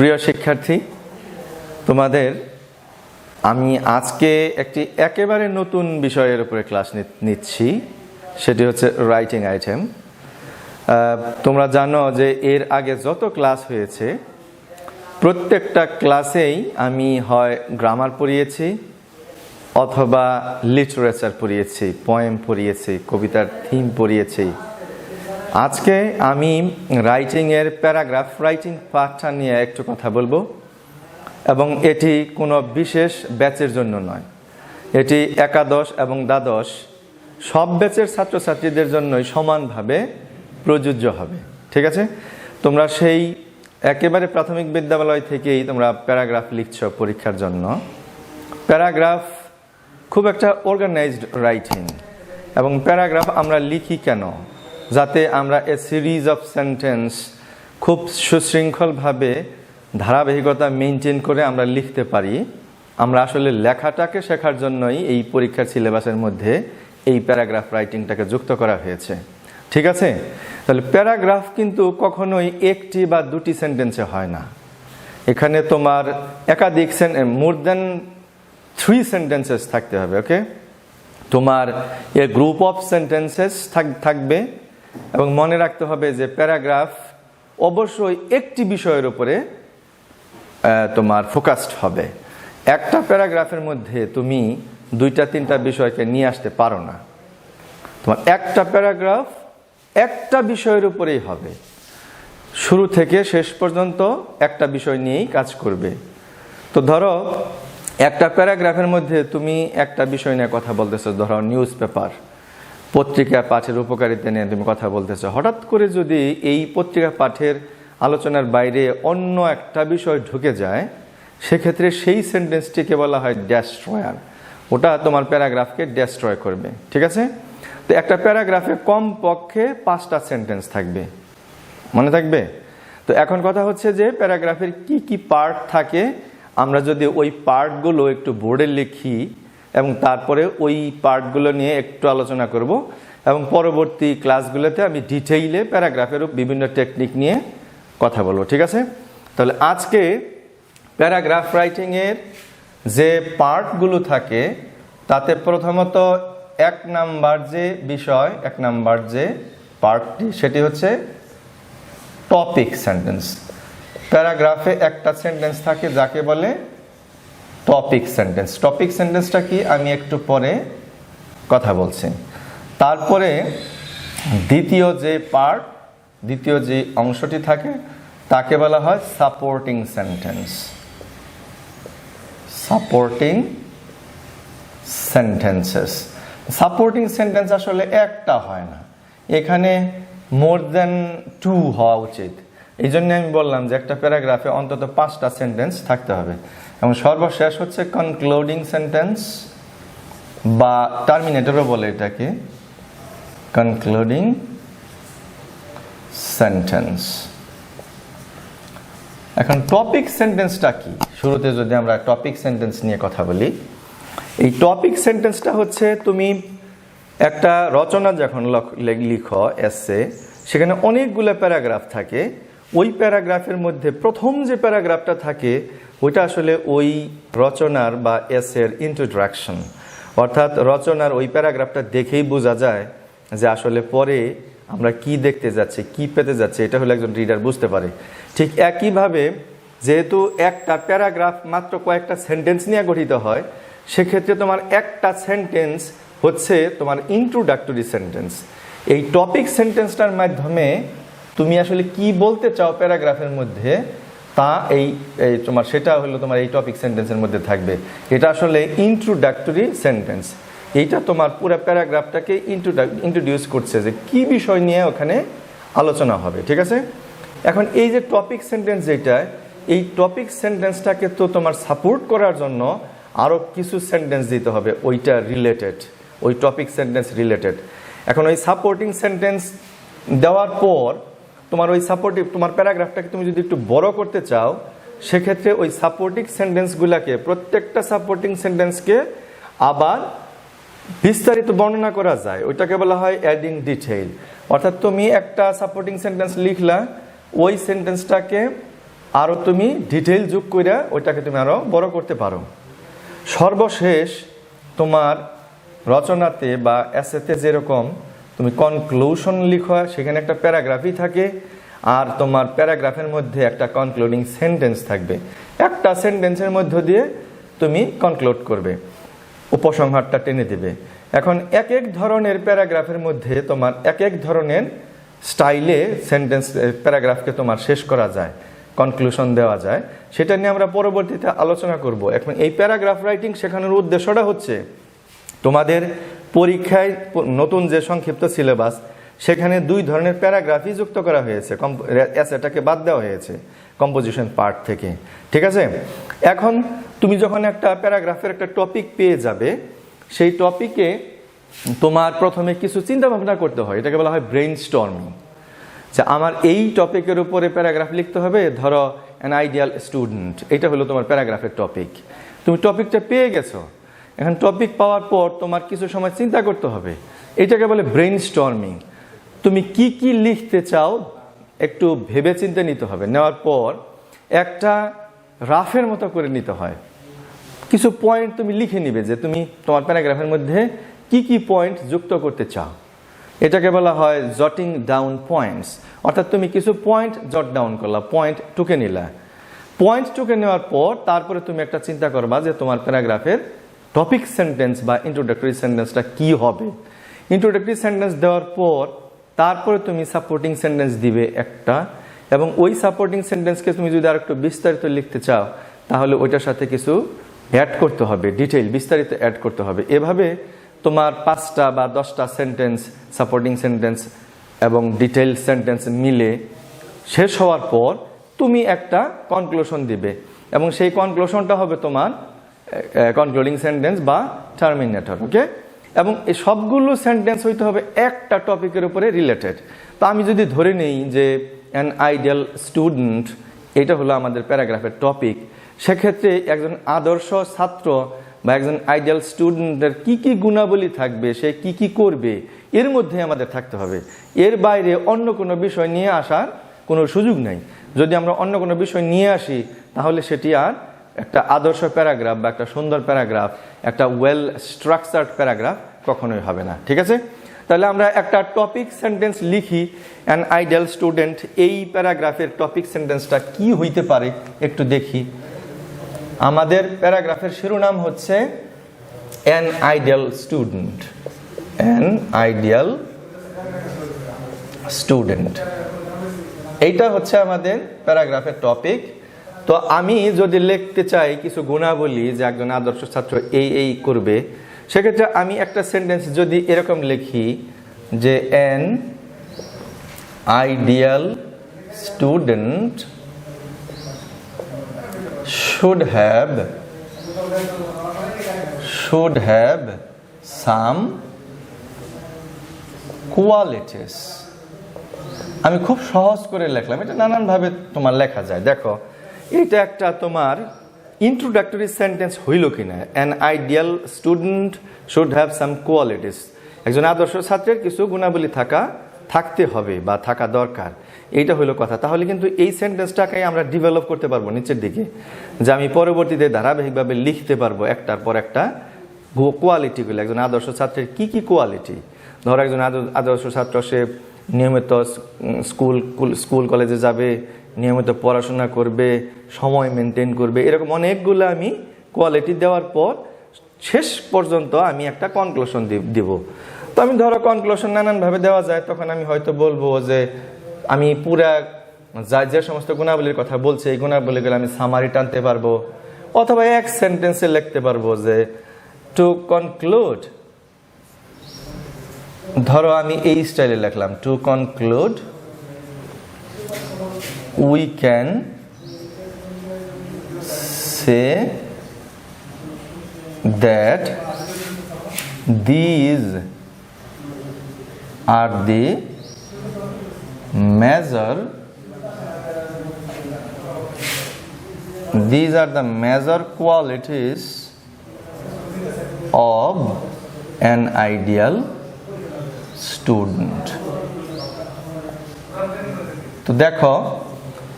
প্রিয় শিক্ষার্থী, তোমাদের আমি আজকে একটি একেবারে নতুন বিষয়ের উপরে ক্লাস নিচ্ছি, সেটি হচ্ছে রাইটিং আইটেম। তোমরা জানো যে এর আগে যত ক্লাস হয়েছে প্রত্যেকটা ক্লাসেই আমি হয় গ্রামার পড়িয়েছি অথবা লিটারেচার পড়িয়েছি, পোয়েম পড়িয়েছি, কবিতার থিম পড়িয়েছি। আজকে আমি রাইটিংয়ের প্যারাগ্রাফ রাইটিং পার্টটা নিয়ে একটু কথা বলবো, এবং এটি কোনো বিশেষ ব্যাচের জন্য নয়, এটি একাদশ এবং দ্বাদশ সব ব্যাচের ছাত্রছাত্রীদের জন্যই সমানভাবে প্রযোজ্য হবে। ঠিক আছে? তোমরা সেই একেবারে প্রাথমিক বিদ্যালয় থেকেই তোমরা প্যারাগ্রাফ লিখছো পরীক্ষার জন্য। প্যারাগ্রাফ খুব একটা অর্গানাইজড রাইটিং, এবং প্যারাগ্রাফ আমরা লিখি কেন? যাতে আমরা এ সিরিজ অফ সেন্টেন্স খুব সুশৃঙ্খলভাবে ধারাবাহিকতা মেনটেন করে আমরা লিখতে পারি। আমরা আসলে লেখাটাকে শেখার জন্যই এই পরীক্ষার সিলেবাসের মধ্যে এই প্যারাগ্রাফ রাইটিংটাকে যুক্ত করা হয়েছে। ঠিক আছে? তাহলে প্যারাগ্রাফ কিন্তু কখনোই একটি বা দুটি সেন্টেন্সে হয় না। এখানে তোমার একাধিক মোর দ্যান 3 সেন্টেন্সেস থাকতে হবে। ওকে, তোমার এ গ্রুপ অফ সেন্টেন্সেস থাকবে, এবং মনে রাখতে হবে যে প্যারাগ্রাফ অবশ্যই একটি বিষয়ের উপরে তোমার ফোকাসড হবে। একটা প্যারাগ্রাফের মধ্যে তুমি 2-3টা বিষয়কে নিয়ে আসতে পারো না। তোমার একটা প্যারাগ্রাফ একটা বিষয়ের উপরেই হবে, শুরু থেকে শেষ পর্যন্ত একটা বিষয় নিয়েই কাজ করবে। তো ধরো একটা প্যারাগ্রাফের মধ্যে তুমি একটা বিষয় নিয়ে কথা বলতেছো, ধরো নিউজ পেপার, পত্রিকা পাঠের উপকারিতা নিয়ে তুমি কথা বলতেছো। হঠাৎ করে যদি এই পত্রিকা পাঠের আলোচনার বাইরে অন্য একটা বিষয় ঢুকে যায়, সেক্ষেত্রে সেই সেন্টেন্সটিকে বলা হয় ডেস্ট্রয়ার। ওটা তোমার প্যারাগ্রাফকে ডেস্ট্রয় করবে। ঠিক আছে? তো একটা প্যারাগ্রাফে কমপক্ষে 5টা সেন্টেন্স থাকবে, মনে থাকবে? তো এখন কথা হচ্ছে যে প্যারাগ্রাফের কি কি পার্ট থাকে, আমরা যদি ওই পার্টগুলো একটু বোর্ডে লিখি এবং তারপরে ওই পার্টগুলো নিয়ে একটু আলোচনা করব, এবং পরবর্তী ক্লাসগুলোতে আমি ডিটেইলে প্যারাগ্রাফের বিভিন্ন টেকনিক নিয়ে কথা বলবো। ঠিক আছে? তাহলে আজকে প্যারাগ্রাফ রাইটিংয়ের যে পার্টগুলো থাকে তাতে প্রথমত 1 নাম্বার যে বিষয়, 1 নাম্বার যে পার্টটি, সেটি হচ্ছে টপিক সেন্টেন্স। প্যারাগ্রাফে একটা সেন্টেন্স থাকে যাকে বলে টপিক সেন্টেন্স। টপিক সেন্টেন্সটা কি আমি একটু পরে কথা বলছি। তারপরে দ্বিতীয় যে অংশটি থাকে তাকে বলা হয় supporting sentence. Supporting sentences. Supporting sentence আসলে একটা হয় না, এখানে মোর দ্যান 2 হওয়া উচিত। এই জন্য আমি বললাম যে একটা প্যারাগ্রাফে অন্তত 5টা সেন্টেন্স থাকতে হবে। এবং সর্বশেষ হচ্ছে কনক্লুডিং সেন্টেন্স, বা টার্মিনেটরও বলে এটাকে, কনক্লুডিং সেন্টেন্স। এখন টপিক সেন্টেন্সটা কি? শুরুতে যদি আমরা টপিক সেন্টেন্স নিয়ে কথা বলি, এই টপিক সেন্টেন্সটা হচ্ছে তুমি একটা রচনা যখন লিখো, এসে, সেখানে অনেকগুলো প্যারাগ্রাফ থাকে। ওই প্যারাগ্রাফের মধ্যে প্রথম যে প্যারাগ্রাফটা থাকে ওইটা আসলে ওই রচনার বা এসের ইন্ট্রোডাকশন, অর্থাৎ রচনার ওই প্যারাগ্রাফটা দেখেই বোঝা যায় যে আসলে পরে আমরা কি দেখতে যাচ্ছি, কি পেতে যাচ্ছে, এটা হলে একজন রিডার বুঝতে পারে। ঠিক একইভাবে যেহেতু একটা প্যারাগ্রাফ মাত্র কয়েকটা সেন্টেন্স নিয়ে গঠিত হয়, সেক্ষেত্রে তোমার একটা সেন্টেন্স হচ্ছে তোমার ইন্ট্রোডাক্টরি সেন্টেন্স। এই টপিক সেন্টেন্সটার মাধ্যমে তুমি আসলে কি বলতে চাও প্যারাগ্রাফের মধ্যে, তা এই তোমার সেটা হলো তোমার এই টপিক সেন্টেন্সের মধ্যে থাকবে। এটা আসলে ইন্ট্রোডাক্টরি সেন্টেন্স। এইটা তোমার পুরো প্যারাগ্রাফটাকে ইন্ট্রোডিউস করছে যে কি বিষয় নিয়ে ওখানে আলোচনা হবে। ঠিক আছে? এখন এই যে টপিক সেন্টেন্স, যেটা এই টপিক সেন্টেন্সটাকে তো তোমার সাপোর্ট করার জন্য আরও কিছু সেন্টেন্স দিতে হবে ওইটা রিলেটেড, ওই টপিক সেন্টেন্স রিলেটেড। এখন ওই সাপোর্টিং সেন্টেন্স দেওয়ার পর তোমার প্যারাগ্রাফটাকে তুমি যদি একটু বড় করতে চাও, সেক্ষেত্রে ওই সাপোর্টিং সেন্টেন্সগুলোকে, প্রত্যেকটা সাপোর্টিং সেন্টেন্সকে আবার বিস্তারিত বর্ণনা করা যায়। ওইটাকে বলা হয় অ্যাডিং ডিটেইল। অর্থাৎ তুমি একটা সাপোর্টিং সেন্টেন্স লিখলা, ওই সেন্টেন্সটাকে আরও তুমি ডিটেইল যোগ করে ওইটাকে তুমি আরও বড় করতে পারো। সর্বশেষ তোমার রচনাতে বা এসেতে যেরকম তুমি কনক্লুশন লিখো, সেখানে একটা প্যারাগ্রাফই থাকে, আর তোমার প্যারাগ্রাফের মধ্যে একটা কনক্লুডিং সেন্টেন্স থাকবে। একটা সেন্টেন্সের মধ্য দিয়ে তুমি কনক্লুড করবে, উপসংহারটা টেনে দিবে। এখন এক এক ধরনের প্যারাগ্রাফের মধ্যে তোমার এক এক ধরনের স্টাইলে সেন্টেন্স প্যারাগ্রাফকে তোমার শেষ করা যায়, কনক্লুশন দেওয়া যায়। সেটা নিয়ে আমরা পরবর্তীতে আলোচনা করব। এখন এই প্যারাগ্রাফ রাইটিং শেখানোর উদ্দেশ্যটা হচ্ছে তোমাদের পরীক্ষায় নতুন যে সংক্ষিপ্ত সিলেবাস, সেখানে 2 ধরনের প্যারাগ্রাফই যুক্ত করা হয়েছে, এসেটাকে বাদ দেওয়া হয়েছে কম্পোজিশন পার্ট থেকে, ঠিক আছে? এখন তুমি যখন একটা প্যারাগ্রাফের একটা টপিক পেয়ে যাবে, সেই টপিকে তোমার প্রথমে কিছু চিন্তা ভাবনা করতে হয়, এটাকে বলা হয় ব্রেইন স্টর্মিং। যে আমার এই টপিকের উপরে প্যারাগ্রাফ লিখতে হবে, ধরো অ্যান আইডিয়াল স্টুডেন্ট, এটা হলো তোমার প্যারাগ্রাফের টপিক। তুমি টপিকটা পেয়ে গেছো, এখন টপিক পাওয়ার পর তোমার কিছু সময় চিন্তা করতে হবে, এটাকে বলে ব্রেইন স্টর্মিং। তুমি কি কি লিখতে চাও একটু ভেবে চিন্তে নিতে হবে, নেওয়ার পর একটা রাফের মতো করে নিতে হয়। কিছু পয়েন্ট তুমি লিখে নিবে যে তুমি তোমার প্যারাগ্রাফের মধ্যে কি কি পয়েন্ট যুক্ত করতে চাও, এটাকে বলা হয় জটিং ডাউন পয়েন্টস। অর্থাৎ তুমি কিছু পয়েন্ট জট ডাউন করলা, পয়েন্ট টুকে নিলা। পয়েন্ট টুকে নেওয়ার পর তারপরে তুমি একটা চিন্তা করবা যে তোমার প্যারাগ্রাফের টপিক সেন্টেন্স বা ইন্ট্রোডাক্টরি সেন্টেন্সটা কি হবে। ইন্ট্রোডাক্টরি সেন্টেন্স দেওয়ার পর তারপরে তুমি সাপোর্টিং সেন্টেন্স দিবে একটা, এবং ওই সাপোর্টিং সেন্টেন্সকে তুমি যদি আর একটু বিস্তারিত লিখতে চাও তাহলে ওইটার সাথে কিছু অ্যাড করতে হবে, ডিটেইল বিস্তারিত অ্যাড করতে হবে। এভাবে তোমার 5টা বা 10টা সেন্টেন্স, সাপোর্টিং সেন্টেন্স এবং ডিটেইল সেন্টেন্স মিলে শেষ হওয়ার পর তুমি একটা কনক্লুশন দিবে, এবং সেই কনক্লুশনটা হবে তোমার কনক্লুডিং সেন্টেন্স বা টার্মিনেটর, ওকে? এবং এই সবগুলো সেন্টেন্স হইতে হবে একটা টপিকের উপরে রিলেটেড। তো আমি যদি ধরে নেই যে অ্যান আইডিয়াল স্টুডেন্ট, এটা হলো আমাদের প্যারাগ্রাফের টপিক, সেক্ষেত্রে একজন আদর্শ ছাত্র বা একজন আইডিয়াল স্টুডেন্টের কি কি গুণাবলী থাকবে, সে কি কি করবে, এর মধ্যে আমাদের থাকতে হবে। এর বাইরে অন্য কোনো বিষয় নিয়ে আসার কোনো সুযোগ নেই। যদি আমরা অন্য কোনো বিষয় নিয়ে আসি তাহলে সেটি আর একটা আদর্শ প্যারাগ্রাফ বা একটা সুন্দর প্যারাগ্রাফ, একটা ওয়েল স্ট্রাকচার্ড প্যারাগ্রাফ কখনোই হবে না, ঠিক আছে? তাহলে আমরা একটা টপিক সেন্টেন্স লিখি, অ্যান আইডিয়াল স্টুডেন্ট, এই প্যারাগ্রাফের টপিক সেন্টেন্সটা কি হইতে পারে একটু দেখি। আমাদের প্যারাগ্রাফের শিরোনাম হচ্ছে an ideal student, an ideal student, এইটা হচ্ছে আমাদের প্যারাগ্রাফের টপিক। তো আমি যদি লিখতে চাই কিছু গুণাবলী যে একজন আদর্শ ছাত্র এই এই করবে, সেক্ষেত্রে আমি একটা সেন্টেন্স যদি এরকম লিখি যে an ideal student should have some qualities. আমি খুব সহজ করে লিখলাম, এটা নানানভাবে তোমার লেখা যায়। দেখো, এটা একটা তোমার ইন্ট্রোডাক্টরি সেন্টেন্স হইল কিনা। An ideal student should have some qualities, একজন আদর্শ ছাত্রের কিছু গুণাবলী থাকতে হবে বা থাকা দরকার, এইটা হইলো কথা। তাহলে কিন্তু এই সেন্টেন্সটাকে আমরা ডেভেলপ করতে পারবো নিচের দিকে, যে আমি পরবর্তীতে ধারাবাহিকভাবে লিখতে পারবো একটার পর একটা কোয়ালিটিগুলো, একজন আদর্শ ছাত্রের কি কি কোয়ালিটি। ধরো একজন আদর্শ ছাত্র, সে নিয়মিত স্কুল কলেজে যাবে, নিয়মিত পড়াশোনা করবে, সময় মেনটেন করবে, এরকম অনেকগুলো আমি কোয়ালিটি দেওয়ার পর শেষ পর্যন্ত আমি একটা কনক্লুশন দিব। তো আমি ধরো কনক্লুশন নানানভাবে দেওয়া যায়, তখন আমি হয়তো বলবো যে আমি পুরা যে সমস্ত গুণাবলীর কথা বলছি এই গুণাবলীগুলো আমি সামারি টানতে পারবো, অথবা এক সেন্টেন্সে লিখতে পারবো যে টু কনক্লুড। ধরো আমি এই স্টাইলে লিখলাম, to conclude we can say that these are the major qualities of an ideal student. তো দেখো,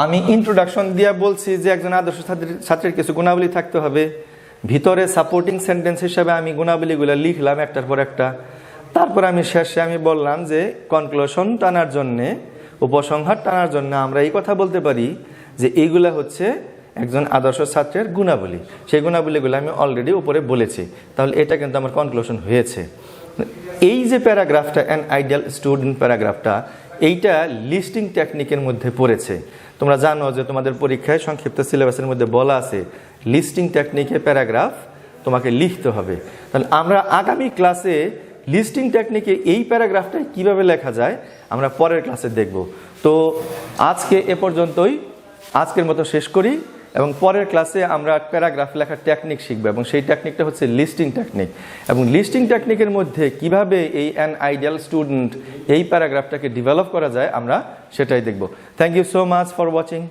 আমি ইন্ট্রোডাকশন দিয়ে বলছি যে একজন আদর্শ ছাত্রের কিছু গুণাবলী থাকতে হবে, ভিতরে সাপোর্টিং সেন্টেন্স হিসাবে আমি গুণাবলীগুলো লিখলাম একটার পর একটা। তারপর আমি শেষে আমি বললাম যে কনক্লুশন টানার জন্যে, উপসংহার টানার জন্য আমরা এই কথা বলতে পারি যে এইগুলা হচ্ছে একজন আদর্শ ছাত্রের গুণাবলী। সেই গুণাবলীগুলো আমি অলরেডি উপরে বলেছি, তাহলে এটা কিন্তু আমার কনক্লুশন হয়েছে। এই যে প্যারাগ্রাফটা, অ্যান আইডিয়াল স্টুডেন্ট প্যারাগ্রাফটা, এইটা লিস্টিং টেকনিকের মধ্যে পড়েছে। তোমরা জানো যে তোমাদের পরীক্ষায় সংক্ষিপ্ত সিলেবাসের মধ্যে বলা আছে লিস্টিং টেকনিকে প্যারাগ্রাফ তোমাকে লিখতে হবে। তাহলে আমরা আগামী ক্লাসে লিস্টিং টেকনিকে এই প্যারাগ্রাফটা কিভাবে লেখা যায় আমরা পরের ক্লাসে দেখব। তো আজকে এ পর্যন্তই, আজকের মতো শেষ করি, এবং পরের ক্লাসে আমরা প্যারাগ্রাফ লেখার টেকনিক শিখব, এবং সেই টেকনিকটা হচ্ছে লিস্টিং টেকনিক। এবং লিস্টিং টেকনিকের মধ্যে কিভাবে এই অ্যান আইডিয়াল স্টুডেন্ট এই প্যারাগ্রাফটাকে ডেভেলপ করা যায় আমরা সেটাই দেখব। Thank you so much for watching.